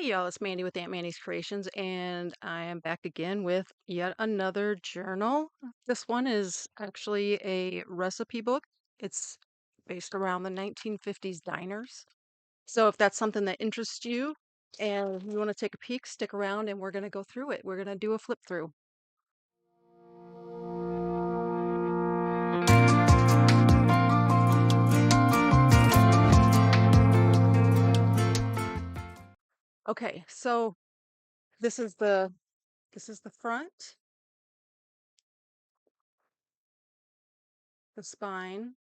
Hey y'all, it's Mandy with Aunt Mandy's Creations, and I am back again with yet another journal. This one is actually a recipe book. It's based around the 1950s diners. So if that's something that interests you and you want to take a peek, stick around and we're going to go through it. We're going to do a flip through. Okay, so this is the front, the spine.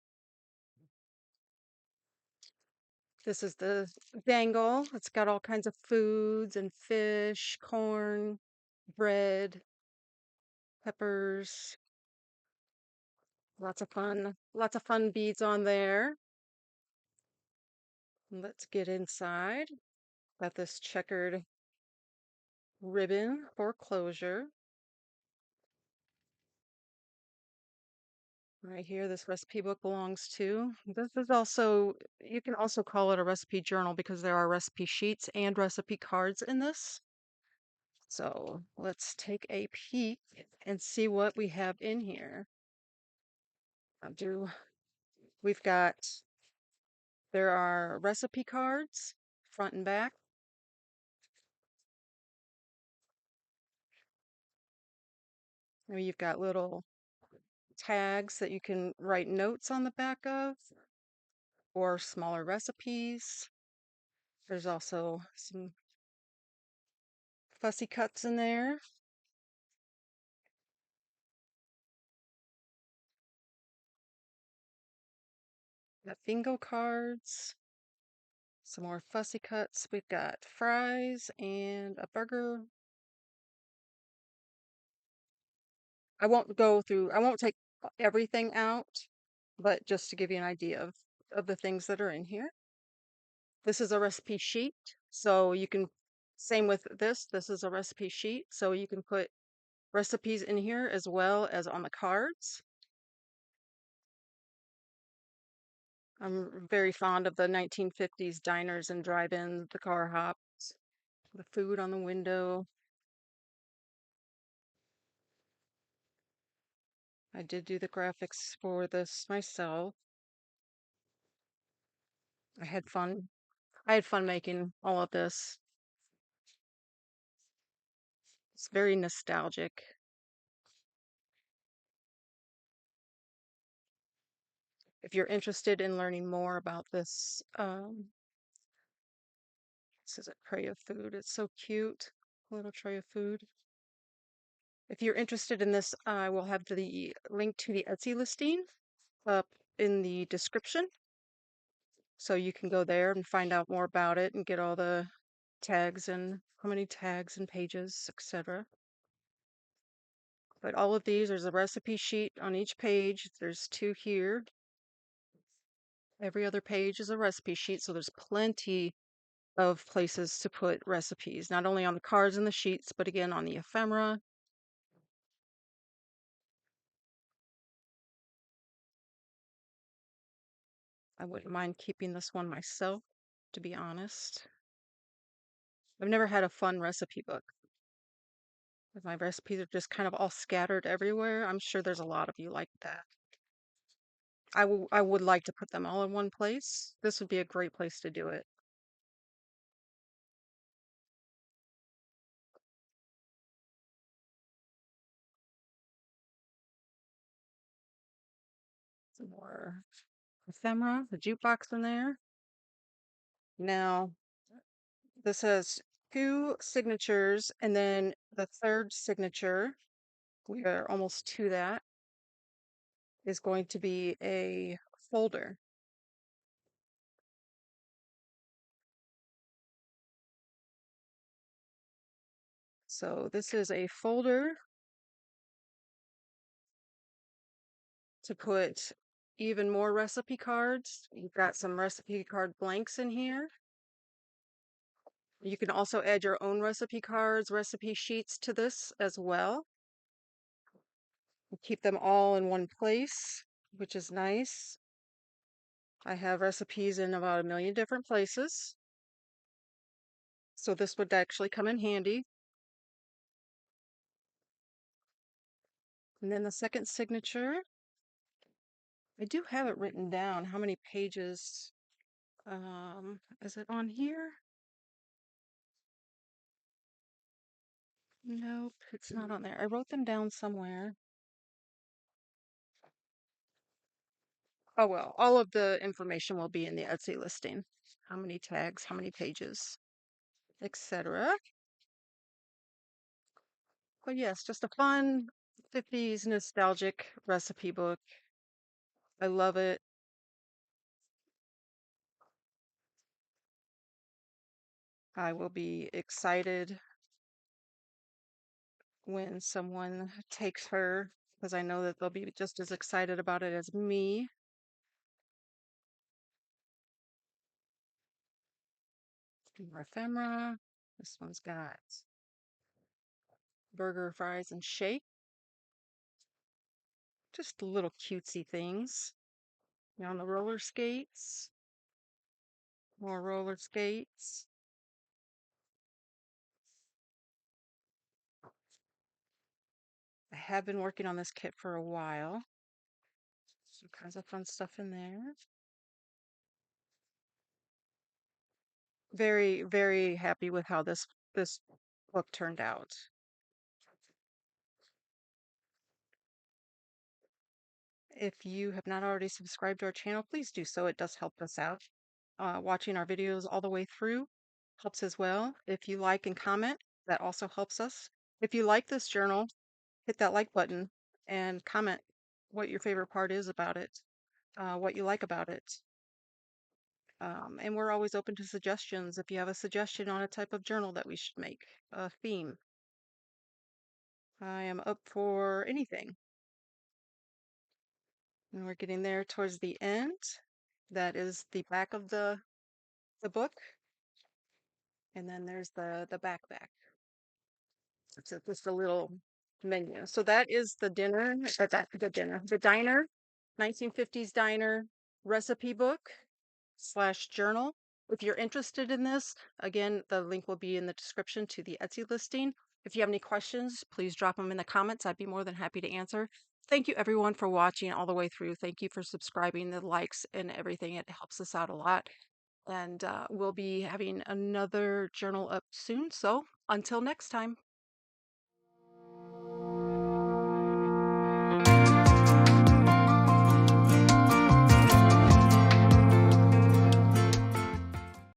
This is the dangle. It's got all kinds of foods and fish, corn, bread, peppers, lots of fun beads on there. Let's get inside. Got this checkered ribbon for closure. Right here, this recipe book belongs to. This is also, you can also call it a recipe journal because there are recipe sheets and recipe cards in this. So let's take a peek and see what we have in here. I'll do, we've got, there are recipe cards, front and back. Maybe you've got little tags that you can write notes on the back of or smaller recipes. There's also some fussy cuts in there. Got bingo cards, some more fussy cuts. We've got fries and a burger. I won't take everything out, but just to give you an idea of the things that are in here. This is a recipe sheet, so you can, same with this is a recipe sheet, so you can put recipes in here as well as on the cards. I'm very fond of the 1950s diners and drive-ins, the car hops, the food on the window. I did do the graphics for this myself. I had fun. I had fun making all of this. It's very nostalgic. If you're interested in learning more about this is a tray of food. It's so cute. A little tray of food. If you're interested in this, I will have the link to the Etsy listing up in the description. So you can go there and find out more about it and get all the tags and how many tags and pages, etc. But all of these, there's a recipe sheet on each page. There's two here. Every other page is a recipe sheet, so there's plenty of places to put recipes, not only on the cards and the sheets, but again on the ephemera. I wouldn't mind keeping this one myself, to be honest. I've never had a fun recipe book. If my recipes are just kind of all scattered everywhere, I'm sure there's a lot of you like that. I would like to put them all in one place. This would be a great place to do it. Some more ephemera, the jukebox in there. Now, this has two signatures, and then the third signature, we are almost to that, is going to be a folder. So this is a folder to put even more recipe cards. You've got some recipe card blanks in here. You can also add your own recipe cards, recipe sheets to this as well. Keep them all in one place, which is nice. I have recipes in about a million different places. So this would actually come in handy. And then the second signature, I do have it written down. How many pages? Is it on here? Nope, it's not on there. I wrote them down somewhere. Oh well, all of the information will be in the Etsy listing. How many tags, how many pages, etc. But yes, just a fun 50s nostalgic recipe book. I love it. I will be excited when someone takes her because I know that they'll be just as excited about it as me. More ephemera. This one's got burger, fries, and shake. Just little cutesy things. On the roller skates. More roller skates. I have been working on this kit for a while. All kinds of fun stuff in there. Very, very happy with how this book turned out. If you have not already subscribed to our channel, please do so. It does help us out. Watching our videos all the way through helps as well. If you like and comment, that also helps us. If you like this journal, hit that like button and comment what your favorite part is about it, what you like about it. And we're always open to suggestions. If you have a suggestion on a type of journal that we should make, a theme, I am up for anything. And we're getting there towards the end. That is the back of the book. And then there's the back. It's just a little menu. So that is the dinner, the diner, 1950s diner recipe book slash journal. If you're interested in this, again, the link will be in the description to the Etsy listing. If you have any questions, please drop them in the comments. I'd be more than happy to answer. Thank you everyone for watching all the way through. Thank you for subscribing, the likes and everything. It helps us out a lot. And we'll be having another journal up soon. So until next time.